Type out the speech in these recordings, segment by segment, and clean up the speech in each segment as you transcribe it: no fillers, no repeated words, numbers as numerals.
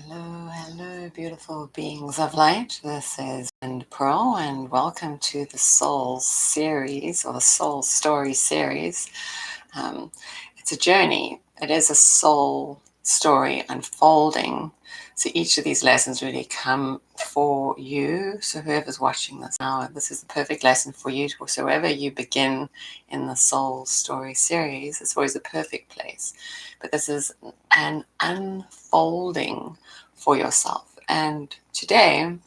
Hello, beautiful beings of light. This is Pearl, and welcome to the Soul series or the Soul Story series. It's a journey. It is a soul story unfolding. So each of these lessons really come for you. So whoever's watching this now, this is the perfect lesson for you. So wherever you begin in the Soul Story series, it's always a perfect place. But this is an unfolding for yourself. And today,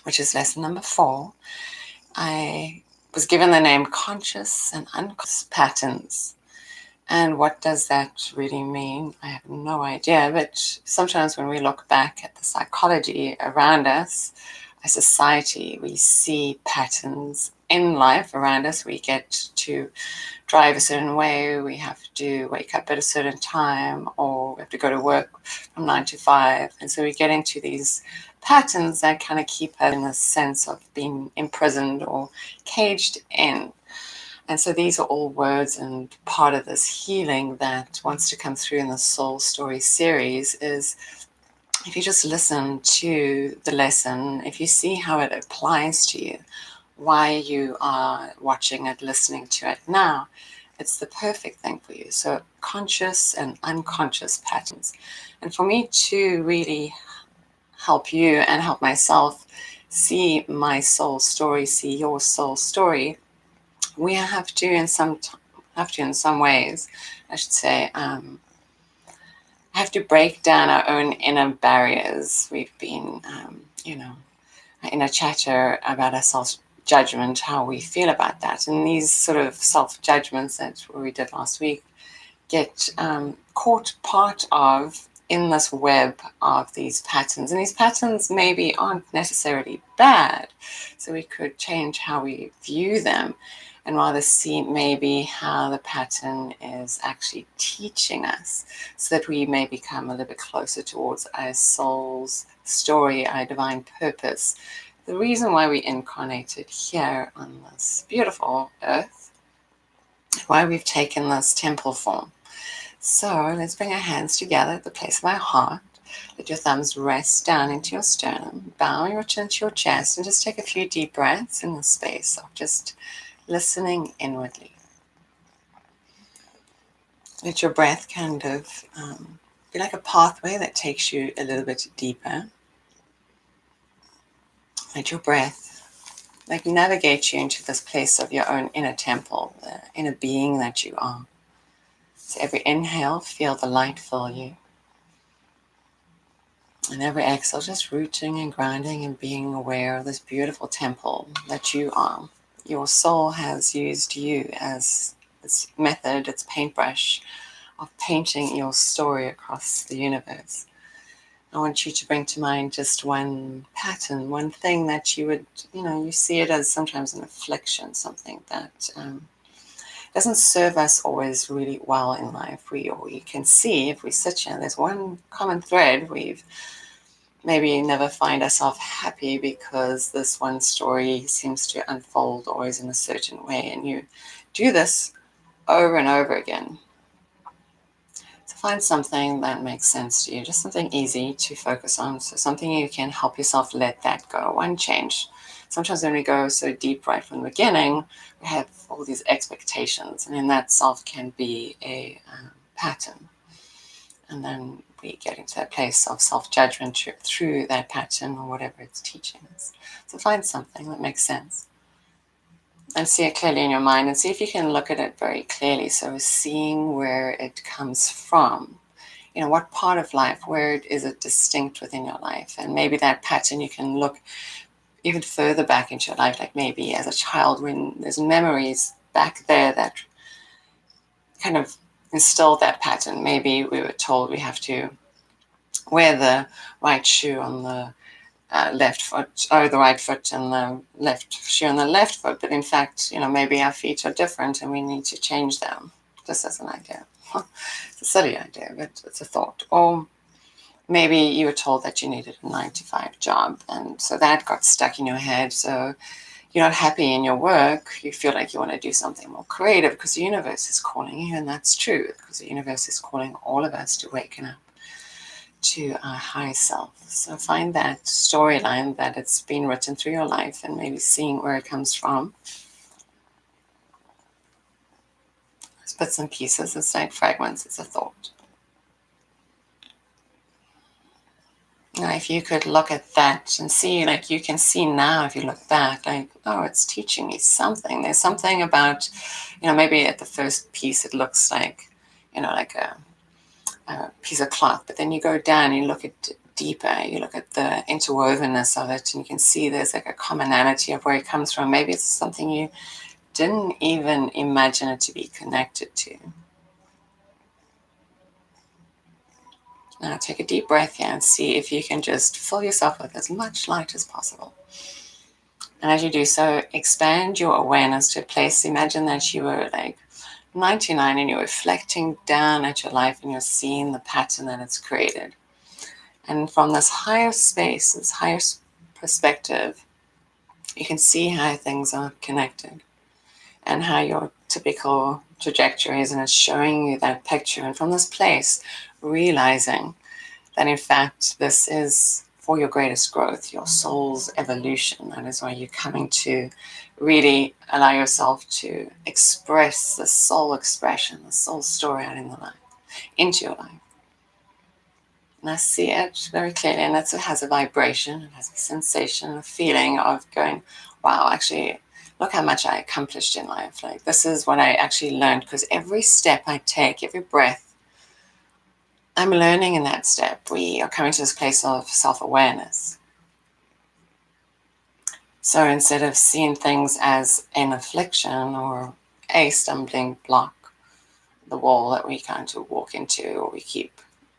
which is lesson number 4, I was given the name conscious and unconscious patterns. And what does that really mean? I have no idea. But sometimes when we look back at the psychology around us, a society, we see patterns in life around us. We get to drive a certain way, we have to wake up at a certain time, or we have to go to work from 9 to 5. And so we get into these patterns that kind of keep us in a sense of being imprisoned or caged in. And so these are all words, and part of this healing that wants to come through in the Soul Story series is if you just listen to the lesson, if you see how it applies to you, why you are watching it, listening to it now, it's the perfect thing for you. So conscious and unconscious patterns. And for me to really help you and help myself see my soul story, see your soul story, we have to in some ways, I should say, have to break down our own inner barriers. We've been, in a chatter about our self-judgment, how we feel about that. And these sort of self-judgments that we did last week get caught part of in this web of these patterns. And these patterns maybe aren't necessarily bad. So we could change how we view them and rather see maybe how the pattern is actually teaching us so that we may become a little bit closer towards our soul's story, our divine purpose. The reason why we incarnated here on this beautiful earth, why we've taken this temple form. So let's bring our hands together at the place of our heart. Let your thumbs rest down into your sternum. Bow your chin to your chest and just take a few deep breaths in the space of just listening inwardly. Let your breath kind of be like a pathway that takes you a little bit deeper. Let your breath navigate you into this place of your own inner temple, the inner being that you are. So every inhale, feel the light fill you. And every exhale, just rooting and grounding and being aware of this beautiful temple that you are. Your soul has used you as its method, its paintbrush of painting your story across the universe. I want you to bring to mind just one pattern, one thing that you would, you see it as sometimes an affliction, something that doesn't serve us always really well in life. We can see if we sit here, there's one common thread. We've maybe never find ourselves happy because this one story seems to unfold always in a certain way, and you do this over and over again. So find something that makes sense to you, just something easy to focus on, so something you can help yourself let that go, one change. Sometimes when we go so deep right from the beginning, we have all these expectations, and in that self can be a pattern. And then we get into that place of self-judgment through that pattern or whatever it's teaching us. So find something that makes sense and see it clearly in your mind, and see if you can look at it very clearly. So seeing where it comes from, what part of life, where is it distinct within your life? And maybe that pattern, you can look even further back into your life, like maybe as a child when there's memories back there that kind of instilled that pattern. Maybe we were told we have to wear the right shoe on the left foot, or the right foot and the left shoe on the left foot, but in fact, maybe our feet are different and we need to change them, just as an idea. It's a silly idea, but it's a thought. Or maybe you were told that you needed a 9-to-5 job, and so that got stuck in your head. So you're not happy in your work, you feel like you want to do something more creative because the universe is calling you, and that's true, because the universe is calling all of us to waken up, to our higher self. So find that storyline that it's been written through your life and maybe seeing where it comes from. It's bits and pieces, it's like fragments, it's a thought. Now, if you could look at that and see, like you can see now if you look back, like, oh, it's teaching me something. There's something about, maybe at the first piece it looks like, like a piece of cloth, but then you go down and you look at deeper, you look at the interwovenness of it, and you can see there's like a commonality of where it comes from. Maybe it's something you didn't even imagine it to be connected to. Now take a deep breath here and see if you can just fill yourself with as much light as possible. And as you do so, expand your awareness to a place. Imagine that you were like 99 and you're reflecting down at your life and you're seeing the pattern that it's created. And from this higher space, this higher perspective, you can see how things are connected and how your typical trajectory is, and it's showing you that picture. And from this place, realizing that in fact this is for your greatest growth, your soul's evolution. That is why you're coming to really allow yourself to express the soul expression, the soul story out in the life, into your life. And I see it very clearly, and it has a vibration, it has a sensation, a feeling of going, wow, actually, look how much I accomplished in life. Like, this is what I actually learned, because every step I take, every breath, I'm learning in that step. We are coming to this place of self-awareness. So instead of seeing things as an affliction or a stumbling block, the wall that we kind of walk into, or we keep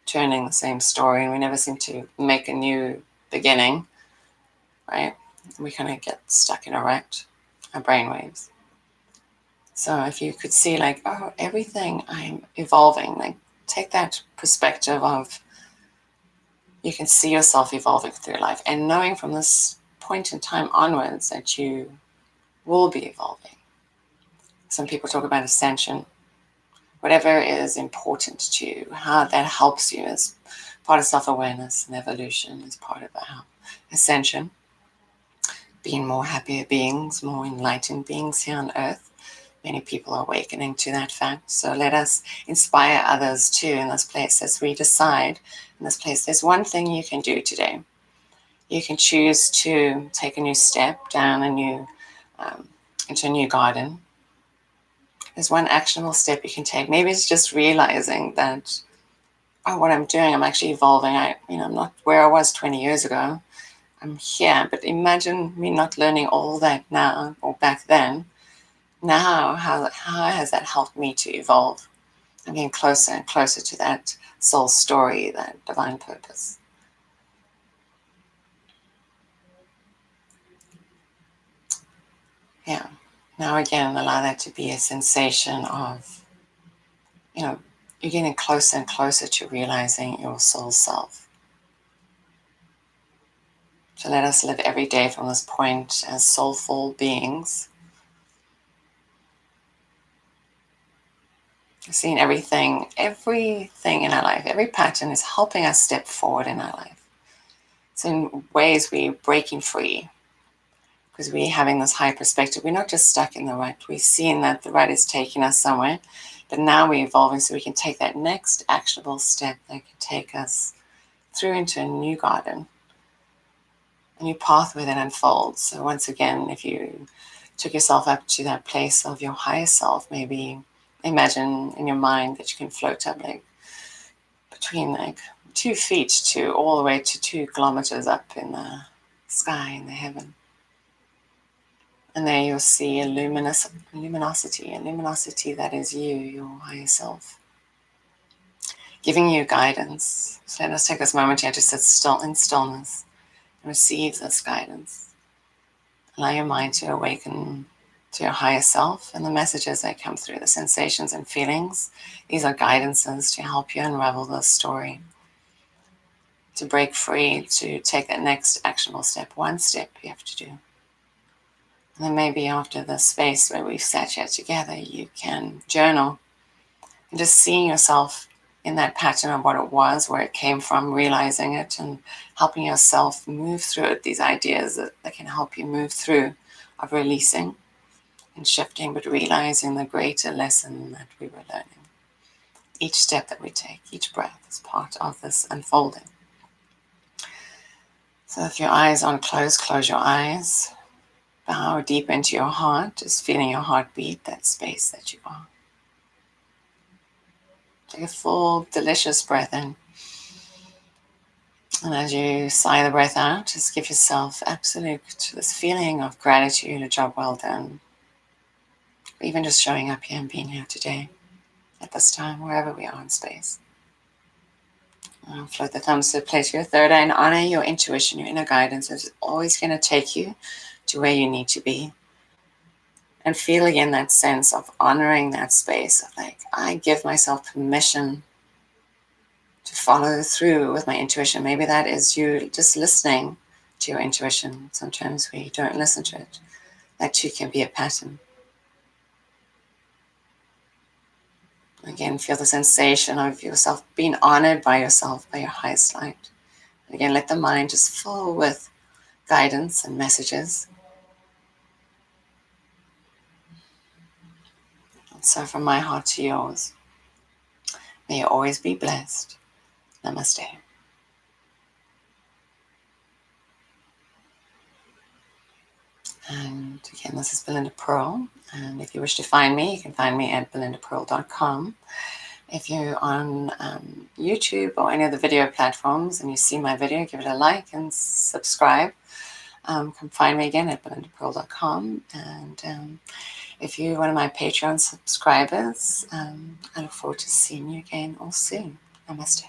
turning the same story and we never seem to make a new beginning, right? We kind of get stuck in a rut, our brainwaves. So if you could see like, oh, everything I'm evolving, like take that perspective of you can see yourself evolving through life and knowing from this point in time onwards that you will be evolving. Some people talk about ascension. Whatever is important to you, how that helps you is part of self-awareness, and evolution is part of our ascension. Being more happier beings, more enlightened beings here on earth. Many people are awakening to that fact. So let us inspire others too in this place as we decide in this place. There's one thing you can do today. You can choose to take a new step down into a new garden. There's one actionable step you can take. Maybe it's just realizing that, oh, what I'm doing, I'm actually evolving. I'm not where I was 20 years ago. I'm here, but imagine me not learning all that now or back then. Now, how has that helped me to evolve? I'm getting closer and closer to that soul story, that divine purpose. Yeah. Now again, allow that to be a sensation of, you're getting closer and closer to realizing your soul self. So let us live every day from this point as soulful beings, seeing everything in our life, every pattern is helping us step forward in our life. So in ways we're breaking free because we're having this high perspective. We're not just stuck in the rut. We're seeing that the rut is taking us somewhere, but now we're evolving so we can take that next actionable step that can take us through into a new garden, a new pathway that unfolds. So once again, if you took yourself up to that place of your higher self, maybe imagine in your mind that you can float up like between like 2 feet to all the way to 2 kilometers up in the sky, in the heaven. And there you'll see a luminosity that is you, your higher self, giving you guidance. So let us take this moment here to sit still in stillness and receive this guidance. Allow your mind to awaken to your higher self and the messages that come through, the sensations and feelings. These are guidances to help you unravel this story, to break free, to take that next actionable step. One step you have to do. And then maybe after the space where we've sat here together, you can journal and just seeing yourself in that pattern of what it was, where it came from, realizing it and helping yourself move through it, these ideas that can help you move through, of releasing and shifting, but realizing the greater lesson that we were learning. Each step that we take, each breath is part of this unfolding. So if your eyes aren't closed, close your eyes. Bow deep into your heart, just feeling your heartbeat, that space that you are. Take a full, delicious breath in. And as you sigh the breath out, just give yourself absolute this feeling of gratitude, a job well done. Even just showing up here and being here today, at this time, wherever we are in space. Float the thumbs to the place of your third eye and honor your intuition, your inner guidance. It's always going to take you to where you need to be. And feel again that sense of honoring that space of like, I give myself permission to follow through with my intuition. Maybe that is you just listening to your intuition. Sometimes we don't listen to it. That too can be a pattern. Again, feel the sensation of yourself being honored by yourself, by your highest light. And again, let the mind just fill with guidance and messages. And so from my heart to yours, may you always be blessed. Namaste. And again, this is Belinda Pearl. And if you wish to find me, you can find me at belindapearl.com. If you're on YouTube or any of the video platforms and you see my video, give it a like and subscribe. Come find me again at belindapearl.com. And if you're one of my Patreon subscribers, I look forward to seeing you again all soon. Namaste.